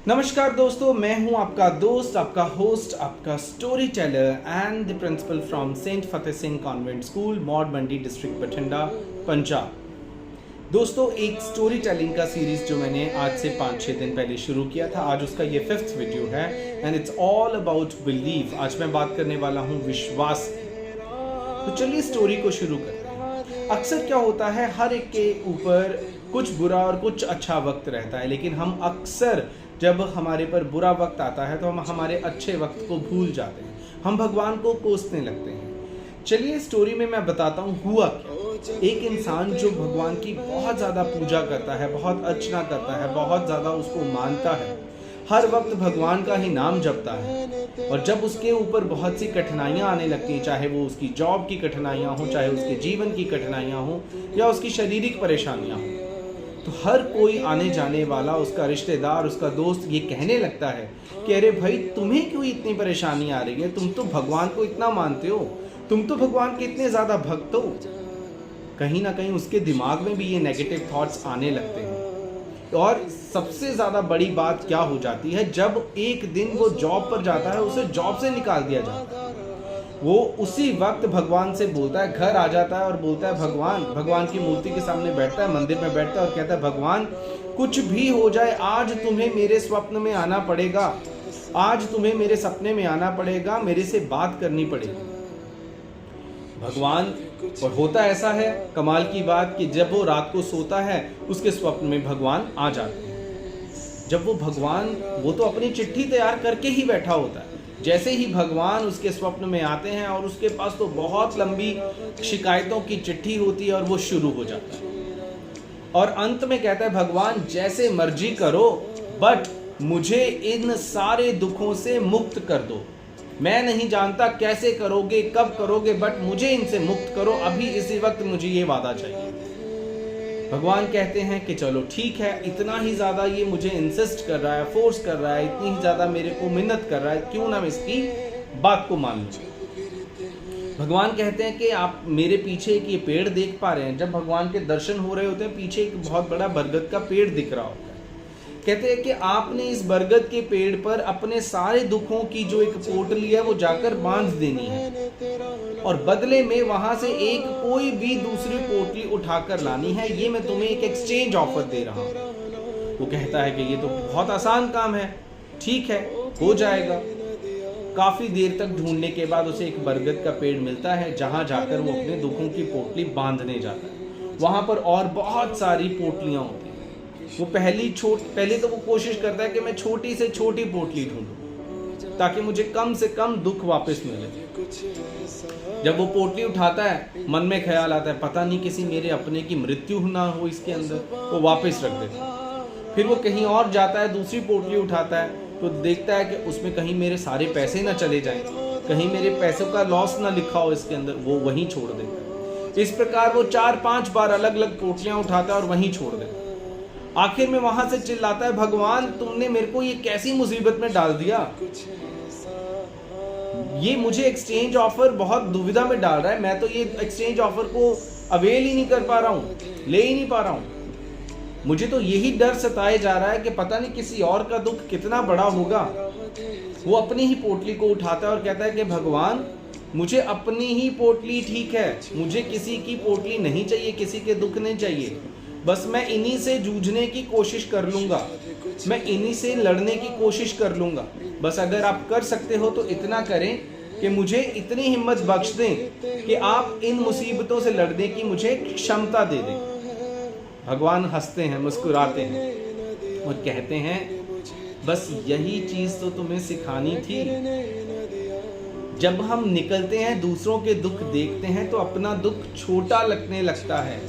नमस्कार दोस्तों, मैं हूं आपका दोस्त, आपका होस्ट, आपका story teller and the principal from Saint Fateh Singh Convent School, Maur Mandi district Bathinda, Punjab. दोस्तों, एक स्टोरी टेलिंग का सीरीज जो मैंने आज से 5-6 दिन पहले शुरू किया था, आज उसका ये 5th वीडियो है and it's all about believe. आज मैं बात करने वाला हूँ विश्वास की। तो चलिए स्टोरी को शुरू करते हैं। अक्सर क्या होता है, हर एक के ऊपर कुछ बुरा और कुछ अच्छा वक्त रहता है, लेकिन हम अक्सर जब हमारे पर बुरा वक्त आता है तो हम हमारे अच्छे वक्त को भूल जाते हैं, हम भगवान को कोसने लगते हैं। चलिए स्टोरी में मैं बताता हूँ हुआ क्या। एक इंसान जो भगवान की बहुत ज़्यादा पूजा करता है, बहुत अर्चना करता है, बहुत ज़्यादा उसको मानता है, हर वक्त भगवान का ही नाम जपता है, और जब उसके ऊपर बहुत सी कठिनाइयाँ आने लगती हैं, चाहे वो उसकी जॉब की कठिनाइयाँ हों, चाहे उसके जीवन की कठिनाइयाँ हों या उसकी शारीरिक परेशानियाँ हों, तो हर कोई आने जाने वाला, उसका रिश्तेदार, उसका दोस्त ये कहने लगता है कि अरे भाई, तुम्हें क्यों इतनी परेशानी आ रही है, तुम तो भगवान को इतना मानते हो, तुम तो भगवान के इतने ज़्यादा भक्त हो। कहीं ना कहीं उसके दिमाग में भी ये नेगेटिव थॉट्स आने लगते हैं। और सबसे ज़्यादा बड़ी बात क्या हो जाती है, जब एक दिन वो जॉब पर जाता है, उसे जॉब से निकाल दिया जाता है। वो उसी वक्त भगवान से बोलता है, घर आ जाता है और बोलता है भगवान की मूर्ति के सामने बैठता है, मंदिर में बैठता है और कहता है, भगवान कुछ भी हो जाए, आज तुम्हें मेरे स्वप्न में आना पड़ेगा, आज तुम्हें मेरे सपने में आना पड़ेगा, मेरे से बात करनी पड़ेगी। भगवान, और होता ऐसा है कमाल की बात कि जब वो रात को सोता है, उसके स्वप्न में भगवान आ जाते हैं। जब वो तो अपनी चिट्ठी तैयार करके ही बैठा होता है, जैसे ही भगवान उसके स्वप्न में आते हैं और उसके पास तो बहुत लंबी शिकायतों की चिट्ठी होती है और वो शुरू हो जाता है, और अंत में कहता है, भगवान जैसे मर्जी करो, बट मुझे इन सारे दुखों से मुक्त कर दो। मैं नहीं जानता कैसे करोगे, कब करोगे, बट मुझे इनसे मुक्त करो, अभी इसी वक्त मुझे ये वादा चाहिए। भगवान कहते हैं कि चलो ठीक है, इतना ही ज़्यादा ये मुझे इंसिस्ट कर रहा है, फोर्स कर रहा है, इतनी ही ज़्यादा मेरे को मिन्नत कर रहा है, क्यों ना मैं इसकी बात को मान लूँ। भगवान कहते हैं कि आप मेरे पीछे एक ये पेड़ देख पा रहे हैं। जब भगवान के दर्शन हो रहे होते हैं, पीछे एक बहुत बड़ा बरगद का पेड़ दिख रहा होता है। कहते हैं कि आपने इस बरगद के पेड़ पर अपने सारे दुखों की जो एक पोटली है वो जाकर बांध देनी है, और बदले में वहां से एक कोई भी दूसरी पोटली उठाकर लानी है। ये मैं तुम्हें एक एक्सचेंज ऑफर दे रहा हूँ। वो कहता है कि ये तो बहुत आसान काम है, ठीक है, हो जाएगा। काफी देर तक ढूंढने के बाद उसे एक बरगद का पेड़ मिलता है, जहां जाकर वो अपने दुखों की पोटली बांधने जाता है। वहां पर और बहुत सारी पोटलियां होती हैं। वो पहले तो वो कोशिश करता है कि मैं छोटी से छोटी पोटली ढूंढूं ताकि मुझे कम से कम दुख वापस मिले। जब वो पोटली उठाता है, मन में ख्याल आता है, पता नहीं किसी मेरे अपने की मृत्यु ना हो इसके अंदर, वो वापस रख देता है। फिर वो कहीं और जाता है, दूसरी पोटली उठाता है, तो देखता है कि उसमें कहीं मेरे सारे पैसे ना चले जाएं, कहीं मेरे पैसों का लॉस ना लिखा हो इसके अंदर, वो वहीं छोड़ देता है। इस प्रकार वो 4-5 बार अलग अलग पोटलियां उठाता है और वहीं छोड़ देता है। आखिर में वहां से चिल्लाता है, भगवान तुमने मेरे को ये कैसी मुसीबत में डाल दिया, ये मुझे एक्सचेंज ऑफर बहुत दुविधा में डाल रहा है, मैं तो ये एक्सचेंज ऑफर को अवेल ही नहीं कर पा रहा हूँ, ले ही नहीं पा रहा हूँ। मुझे तो यही डर सताए जा रहा है कि पता नहीं किसी और का दुख कितना बड़ा होगा। वो अपनी ही पोटली को उठाता है और कहता है कि भगवान मुझे अपनी ही पोटली ठीक है, मुझे किसी की पोटली नहीं चाहिए, किसी के दुख नहीं चाहिए, बस मैं इन्हीं से जूझने की कोशिश कर लूंगा, मैं इन्हीं से लड़ने की कोशिश कर लूंगा। बस अगर आप कर सकते हो तो इतना करें कि मुझे इतनी हिम्मत बख्श दें कि आप इन मुसीबतों से लड़ने की मुझे क्षमता दे दें। भगवान हंसते हैं, मुस्कुराते हैं और कहते हैं, बस यही चीज तो तुम्हें सिखानी थी। जब हम निकलते हैं, दूसरों के दुख देखते हैं, तो अपना दुख छोटा लगने लगता है,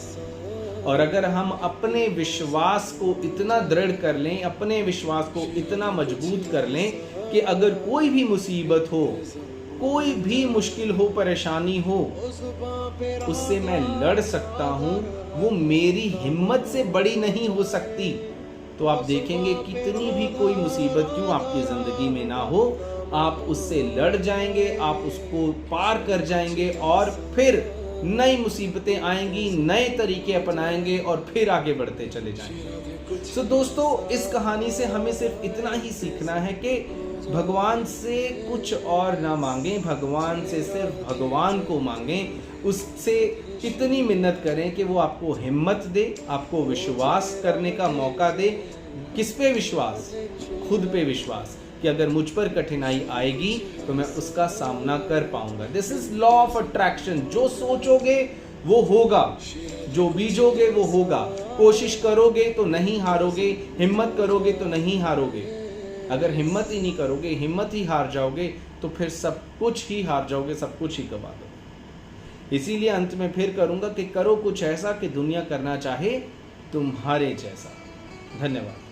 और अगर हम अपने विश्वास को इतना दृढ़ कर लें, अपने विश्वास को इतना मजबूत कर लें कि अगर कोई भी मुसीबत हो, कोई भी मुश्किल हो, परेशानी हो, उससे मैं लड़ सकता हूँ, वो मेरी हिम्मत से बड़ी नहीं हो सकती, तो आप देखेंगे कितनी भी कोई मुसीबत क्यों आपकी ज़िंदगी में ना हो, आप उससे लड़ जाएंगे, आप उसको पार कर जाएंगे, और फिर नई मुसीबतें आएंगी, नए तरीके अपनाएंगे और फिर आगे बढ़ते चले जाएंगे। सो दोस्तों, इस कहानी से हमें सिर्फ इतना ही सीखना है कि भगवान से कुछ और ना मांगें, भगवान से सिर्फ भगवान को मांगें, उससे इतनी मिन्नत करें कि वो आपको हिम्मत दे, आपको विश्वास करने का मौका दे। किस पे विश्वास? खुद पे विश्वास, कि अगर मुझ पर कठिनाई आएगी तो मैं उसका सामना कर पाऊंगा। This is law of attraction. जो सोचोगे वो होगा, जो बीजोगे वो होगा। कोशिश करोगे तो नहीं हारोगे, हिम्मत करोगे तो नहीं हारोगे। अगर हिम्मत ही नहीं करोगे, हिम्मत ही हार जाओगे, तो फिर सब कुछ ही हार जाओगे, सब कुछ ही गवा दोगे। इसीलिए अंत में फिर करूंगा कि करो कुछ ऐसा कि दुनिया करना चाहे तुम्हारे जैसा। धन्यवाद।